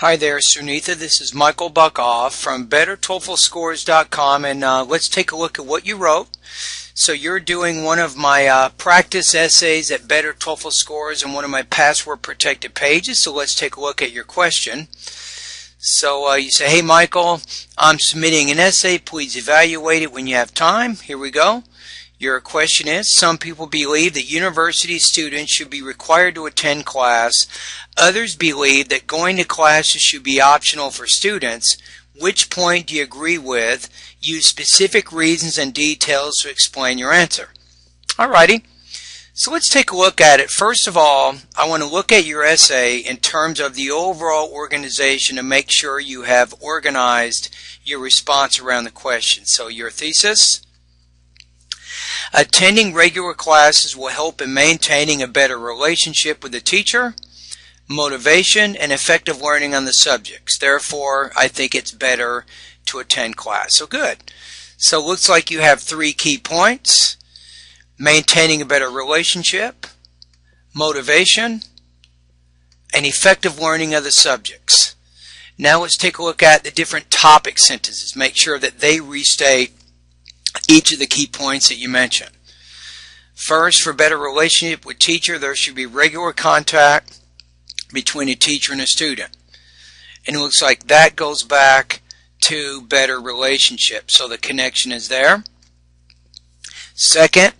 Hi there, Sunitha. This is Michael Buckoff from BetterTOEFLScores.com, and let's take a look at what you wrote. So you're doing one of my practice essays at Better TOEFL Scores and one of my password-protected pages. So let's take a look at your question. So you say, "Hey Michael, I'm submitting an essay. Please evaluate it when you have time." Here we go. Your question is, some people believe that university students should be required to attend class. Others believe that going to classes should be optional for students. Which point do you agree with? Use specific reasons and details to explain your answer. Alrighty, so let's take a look at it. First of all, I want to look at your essay in terms of the overall organization to make sure you have organized your response around the question. So your thesis: attending regular classes will help in maintaining a better relationship with the teacher, motivation, and effective learning on the subjects. Therefore, I think it's better to attend class. So good. So it looks like you have 3 key points: maintaining a better relationship, motivation, and effective learning of the subjects. Now let's take a look at the different topic sentences. Make sure that they restate each of the key points that you mentioned. First, for better relationship with teacher, there should be regular contact between a teacher and a student. And it looks like that goes back to better relationship. So the connection is there. Second,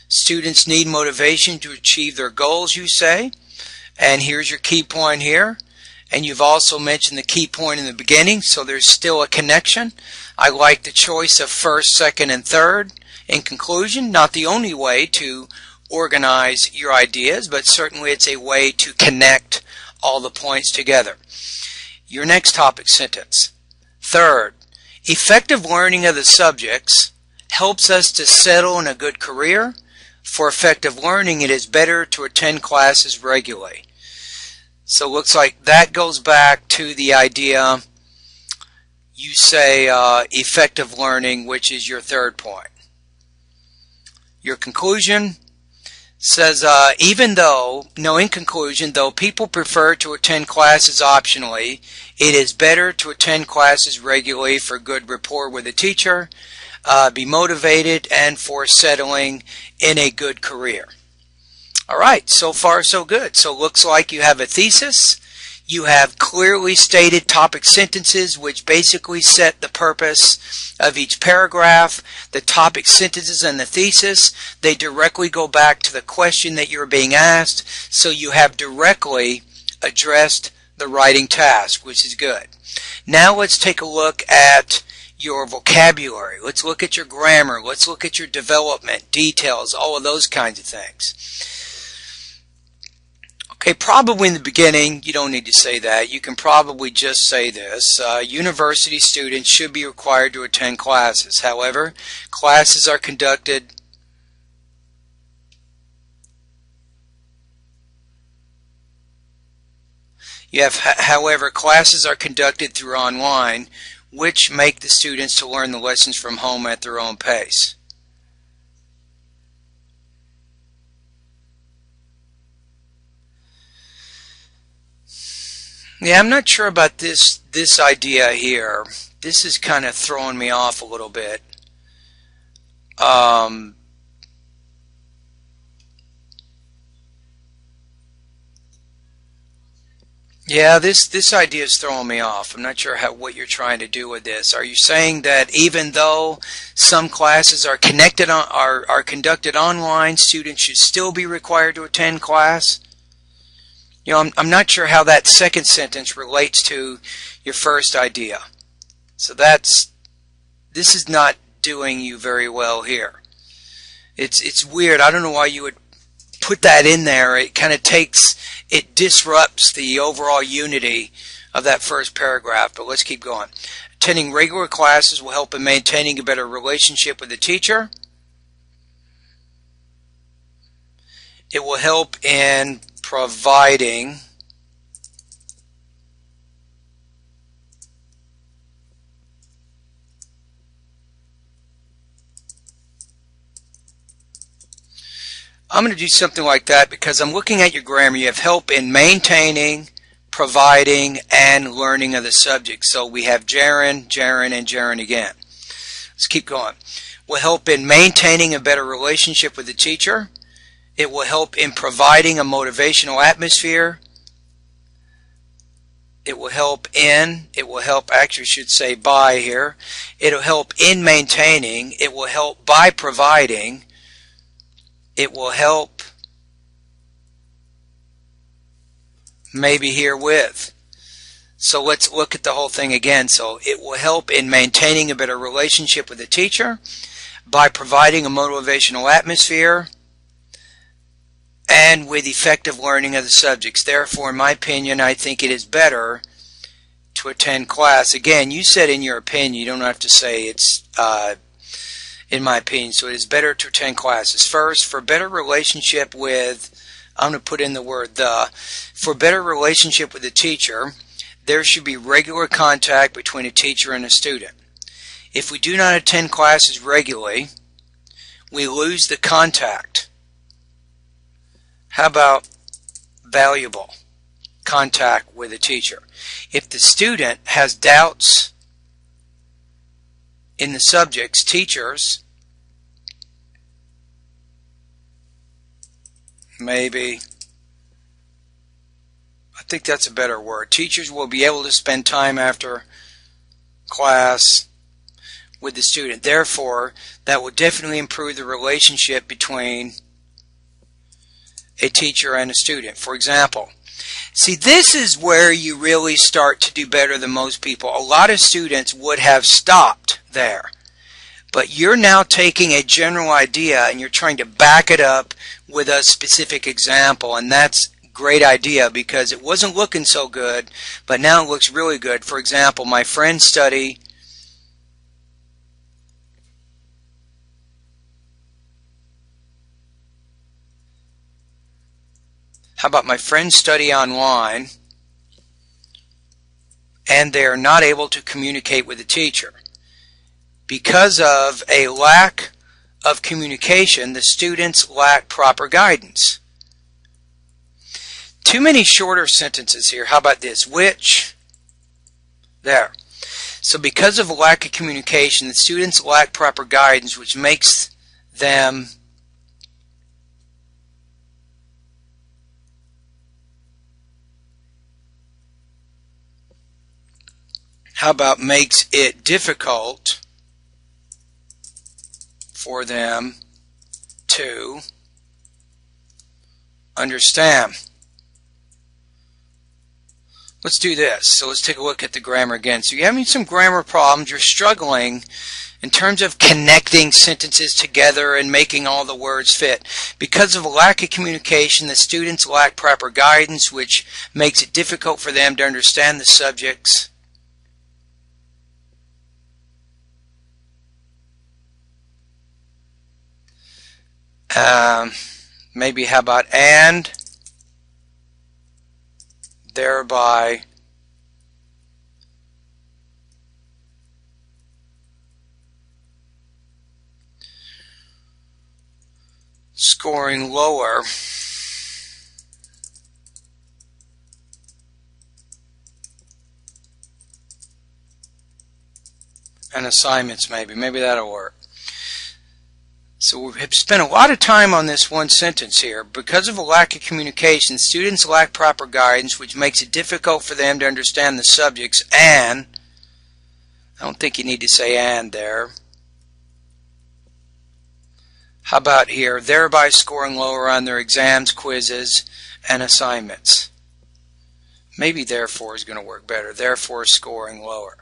students need motivation to achieve their goals, you say. And here's your key point here. And you've also mentioned the key point in the beginning, so there's still a connection. I like the choice of first, second, and third. In conclusion, not the only way to organize your ideas, but certainly it's a way to connect all the points together. Your next topic sentence. Third, effective learning of the subjects helps us to settle in a good career. For effective learning, it is better to attend classes regularly. So it looks like that goes back to the idea, you say effective learning, which is your third point. Your conclusion says, in conclusion, though people prefer to attend classes optionally, it is better to attend classes regularly for good rapport with the teacher, be motivated, and for settling in a good career. Alright, so far so good. So it looks like you have a thesis. You have clearly stated topic sentences which basically set the purpose of each paragraph. The topic sentences and the thesis, they directly go back to the question that you're being asked, so you have directly addressed the writing task, which is good. Now let's take a look at your vocabulary. Let's look at your grammar. Let's look at your development, details, all of those kinds of things. Okay, probably in the beginning, you don't need to say that. You can probably just say this. University students should be required to attend classes. However, classes are conducted through online, which make the students to learn the lessons from home at their own pace. Yeah, I'm not sure about this idea here. This is kind of throwing me off a little bit. Yeah, this idea is throwing me off. I'm not sure what you're trying to do with this. Are you saying that even though some classes are conducted online, students should still be required to attend class? You know, I'm not sure how that second sentence relates to your first idea. So this is not doing you very well here. It's weird. I don't know why you would put that in there. It kind of disrupts the overall unity of that first paragraph. But let's keep going. Attending regular classes will help in maintaining a better relationship with the teacher. It will help in providing I'm going to do something like that because I'm looking at your grammar. You have help in maintaining, providing, and learning of the subject. So we have gerund, gerund, and gerund again. Let's keep going. Will help in maintaining a better relationship with the teacher. It will help in providing a motivational atmosphere. It will help, actually should say by here. It will help in maintaining. It will help by providing. It will help maybe here with. So let's look at the whole thing again. So it will help in maintaining a better relationship with the teacher by providing a motivational atmosphere and with effective learning of the subjects. Therefore, in my opinion, I think it is better to attend class. Again, you said in your opinion. You don't have to say it's in my opinion. So it is better to attend classes. First, for better relationship with, I'm going to put in the word the, for better relationship with the teacher, there should be regular contact between a teacher and a student. If we do not attend classes regularly, we lose the contact. How about valuable contact with a teacher? If the student has doubts in the subjects, teachers maybe, I think that's a better word. Teachers will be able to spend time after class with the student. Therefore, that will definitely improve the relationship between a teacher and a student. For example, see, this is where you really start to do better than most people. A lot of students would have stopped there. But you're now taking a general idea and you're trying to back it up with a specific example, and that's a great idea because it wasn't looking so good, but now it looks really good. For example, my friends study How about my friends study online and they are not able to communicate with the teacher? Because of a lack of communication, the students lack proper guidance. Too many shorter sentences here. How about this? Which? There. So because of a lack of communication, the students lack proper guidance, which makes them makes it difficult for them to understand. Let's do this. So let's take a look at the grammar again. So you're having some grammar problems. You're struggling in terms of connecting sentences together and making all the words fit. Because of a lack of communication, the students lack proper guidance, which makes it difficult for them to understand the subjects. Maybe how about and thereby scoring lower and assignments. Maybe that'll work. So we have spent a lot of time on this one sentence here. Because of a lack of communication, students lack proper guidance, which makes it difficult for them to understand the subjects. And, I don't think you need to say and there. How about here? Thereby scoring lower on their exams, quizzes, and assignments. Maybe therefore is going to work better. Therefore scoring lower.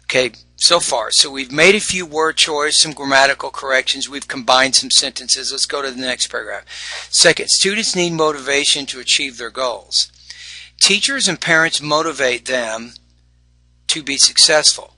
Okay, so far. So we've made a few word choice, some grammatical corrections. We've combined some sentences. Let's go to the next paragraph. Second, students need motivation to achieve their goals. Teachers and parents motivate them to be successful.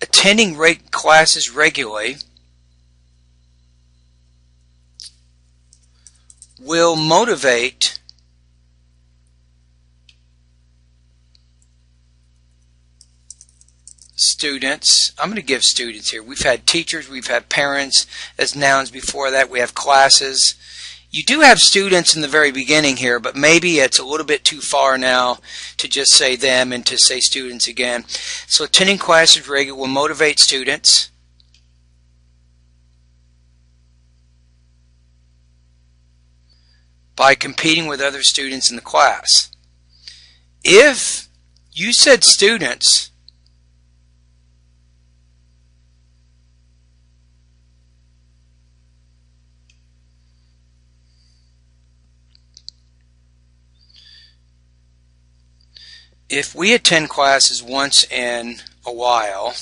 Attending classes regularly will motivate students. I'm going to give students here. We've had teachers, we've had parents as nouns before that. We have classes. You do have students in the very beginning here, but maybe it's a little bit too far now to just say them and to say students again. So attending classes regularly will motivate students by competing with other students in the class. If you said students, if we attend classes once in a while,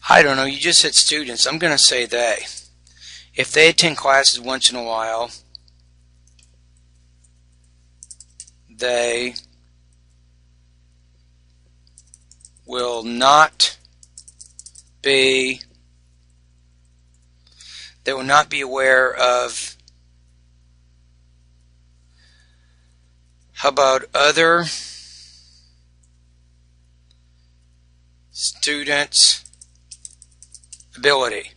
I don't know, you just said students, I'm going to say they. If they attend classes once in a while, they will not be aware of, how about other students' ability.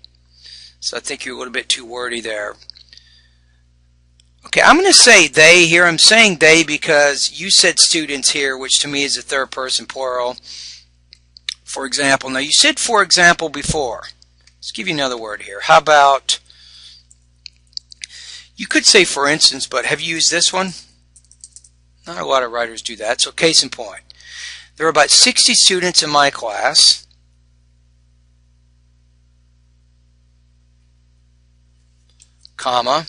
So I think you're a little bit too wordy there. Okay, I'm going to say they here. I'm saying they because you said students here, which to me is a third person plural. For example. Now you said for example before. Let's give you another word here. How about, you could say for instance, but have you used this one? Not a lot of writers do that. So case in point. There are about 60 students in my class. Comma.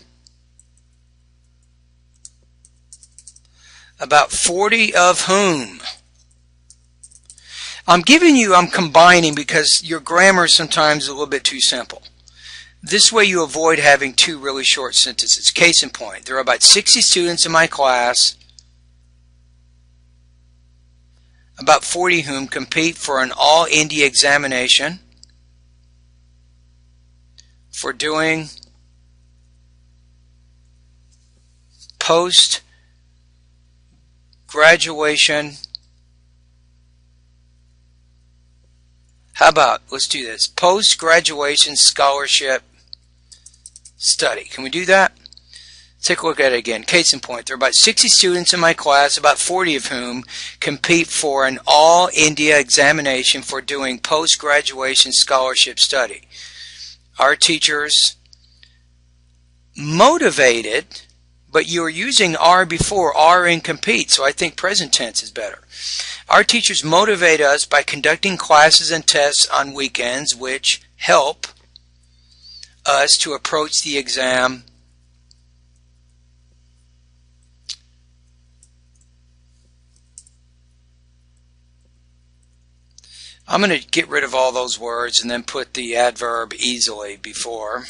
About 40 of whom. I'm combining because your grammar sometimes is a little bit too simple. This way you avoid having two really short sentences. Case in point, there are about 60 students in my class, about 40 whom compete for an all India examination for doing post-graduation. How about, let's do this, post-graduation scholarship study. Can we do that? Take a look at it again. Case in point, there are about 60 students in my class, about 40 of whom compete for an all India examination for doing post-graduation scholarship study. Our teachers motivated, but you are using are before, are in compete, so I think present tense is better. Our teachers motivate us by conducting classes and tests on weekends which help us to approach the exam I'm going to get rid of all those words and then put the adverb easily before.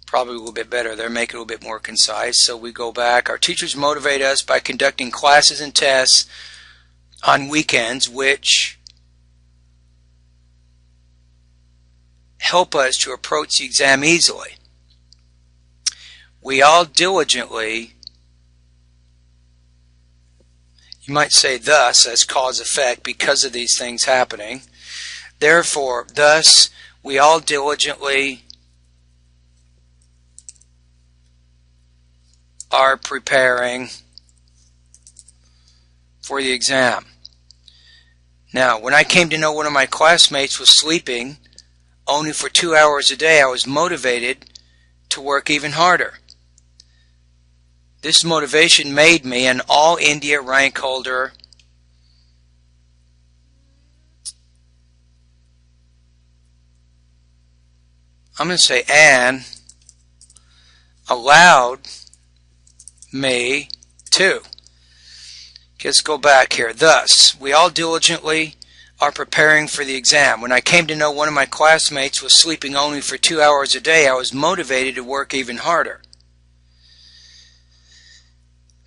Probably a little bit better there, make it a little bit more concise. So we go back. Our teachers motivate us by conducting classes and tests on weekends which help us to approach the exam easily. We all diligently, you might say thus as cause-effect because of these things happening. Therefore, thus, we all diligently are preparing for the exam. Now, when I came to know one of my classmates was sleeping only for 2 hours a day, I was motivated to work even harder. This motivation made me an All India rank holder I'm going to say and allowed me to. Let's go back here. Thus, we all diligently are preparing for the exam. When I came to know one of my classmates was sleeping only for 2 hours a day, I was motivated to work even harder.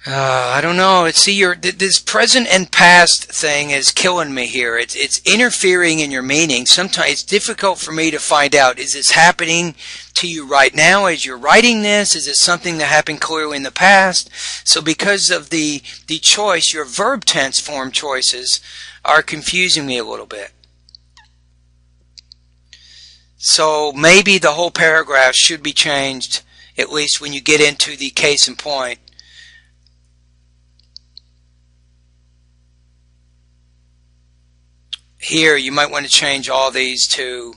I don't know. See, this present and past thing is killing me here. It's interfering in your meaning. Sometimes it's difficult for me to find out, is this happening to you right now as you're writing this? Is it something that happened clearly in the past? So because of the choice, your verb tense form choices are confusing me a little bit. So maybe the whole paragraph should be changed, at least when you get into the case in point. Here, you might want to change all these to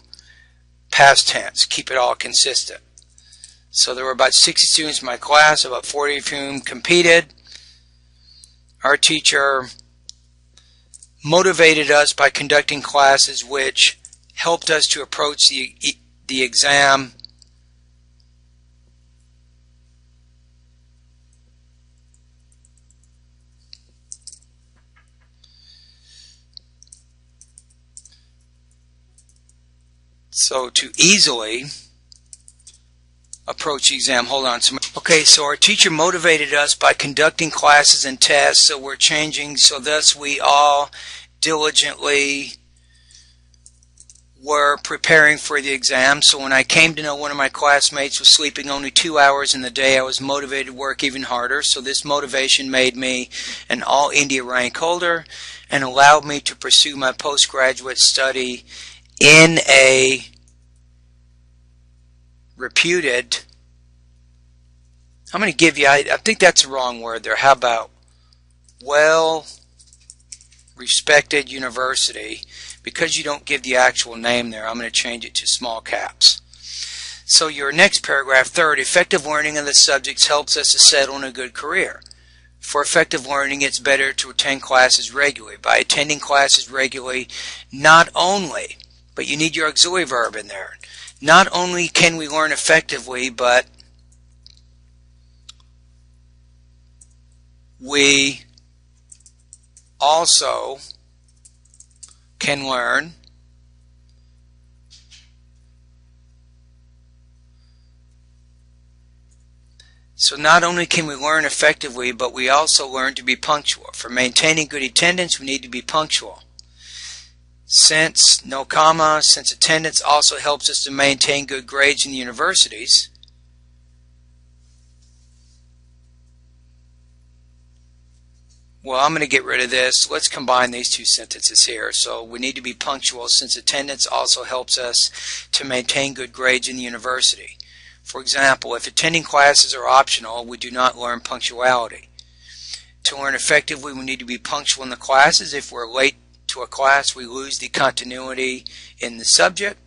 past tense. Keep it all consistent. So there were about 60 students in my class, about 40 of whom competed. Our teacher motivated us by conducting classes which helped us to approach the exam so to easily approach the exam. Hold on. Okay, so our teacher motivated us by conducting classes and tests, so we're changing, so thus we all diligently were preparing for the exam. So when I came to know one of my classmates was sleeping only 2 hours in the day, I was motivated to work even harder. So this motivation made me an All India rank holder and allowed me to pursue my postgraduate study in a reputed, I'm going to give you, I think that's the wrong word there. How about well respected university? Because you don't give the actual name there, I'm going to change it to small caps. So your next paragraph, third, effective learning of the subjects helps us to settle in a good career. For effective learning, it's better to attend classes regularly. By attending classes regularly, not only, but you need your auxiliary verb in there, not only can we learn effectively, but we also can learn so not only can we learn effectively, but we also learn to be punctual. For maintaining good attendance, we need to be punctual. Since, no comma, since attendance also helps us to maintain good grades in the universities, well, I'm going to get rid of this. Let's combine these two sentences here. So we need to be punctual since attendance also helps us to maintain good grades in the university. For example, if attending classes are optional, we do not learn punctuality. To learn effectively, we need to be punctual in the classes. If we're late to a class, we lose the continuity in the subject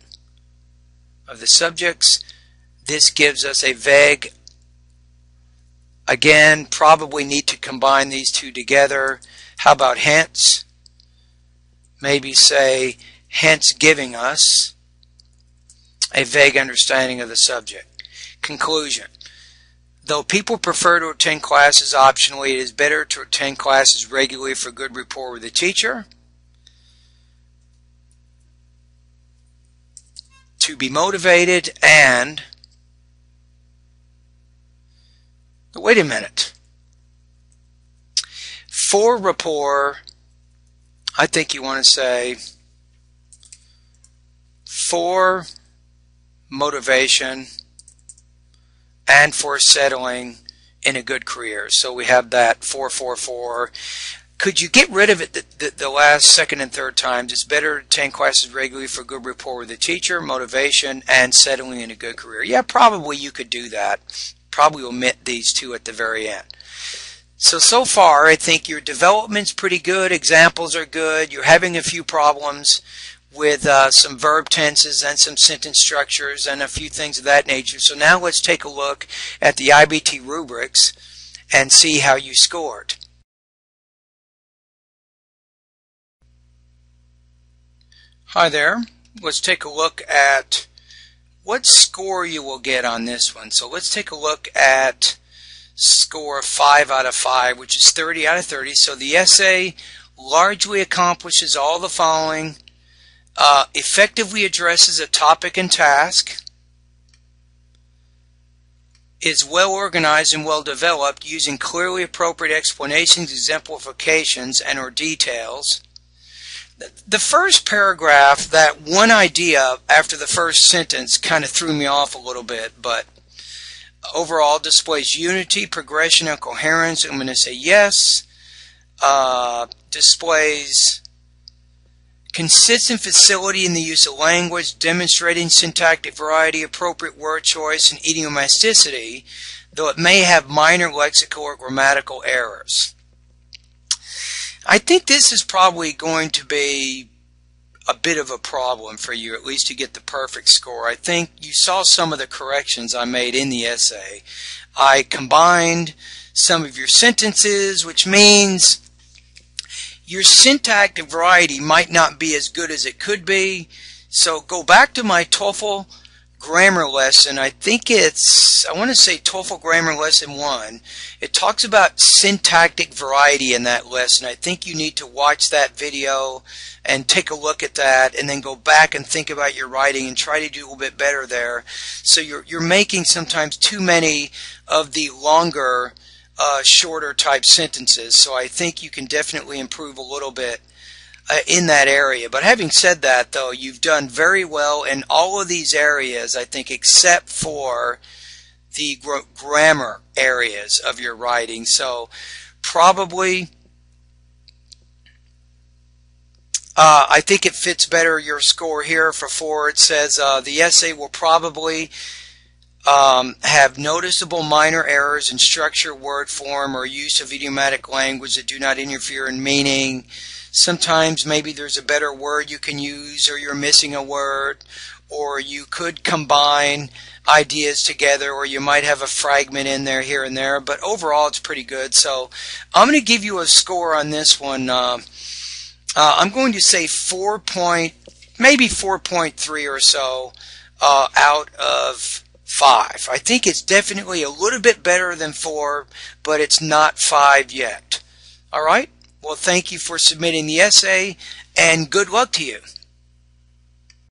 of the subjects. This gives us a vague, again, probably need to combine these two together. How about hence? Maybe say, hence giving us a vague understanding of the subject. Conclusion. Though people prefer to attend classes optionally, it is better to attend classes regularly for good rapport with the teacher, to be motivated, and wait a minute. For rapport, I think you want to say for motivation and for settling in a good career. So we have that 4. Could you get rid of it the last, second, and third times? It's better to attend classes regularly for good rapport with the teacher, motivation, and settling in a good career. Yeah, probably you could do that. Probably omit these two at the very end. So far, I think your development's pretty good. Examples are good. You're having a few problems with some verb tenses and some sentence structures and a few things of that nature. So now let's take a look at the IBT rubrics and see how you scored. Hi there. Let's take a look at what score you will get on this one. So let's take a look at score 5 out of 5, which is 30 out of 30. So the essay largely accomplishes all the following. Effectively addresses a topic and task, is well organized and well developed using clearly appropriate explanations, exemplifications, and or details. The first paragraph, that one idea after the first sentence kind of threw me off a little bit, but overall displays unity, progression, and coherence. I'm going to say yes. Displays consistent facility in the use of language, demonstrating syntactic variety, appropriate word choice, and idiomaticity, though it may have minor lexical or grammatical errors. I think this is probably going to be a bit of a problem for you, at least to get the perfect score. I think you saw some of the corrections I made in the essay. I combined some of your sentences, which means your syntactic variety might not be as good as it could be. So go back to my TOEFL grammar lesson. I think I want to say TOEFL grammar lesson 1. It talks about syntactic variety in that lesson. I think you need to watch that video and take a look at that, and then go back and think about your writing and try to do a little bit better there. So you're making sometimes too many of the longer, shorter type sentences. So I think you can definitely improve a little bit in that area. But having said that, though, you've done very well in all of these areas, I think, except for the grammar areas of your writing. So probably I think it fits better your score here for 4. It says the essay will probably have noticeable minor errors in structure, word form, or use of idiomatic language that do not interfere in meaning. Sometimes maybe there's a better word you can use, or you're missing a word, or you could combine ideas together, or you might have a fragment in there here and there. But overall, it's pretty good. So I'm going to give you a score on this one. I'm going to say maybe 4.3 or so out of 5. I think it's definitely a little bit better than 4, but it's not 5 yet. All right? Well, thank you for submitting the essay, and good luck to you.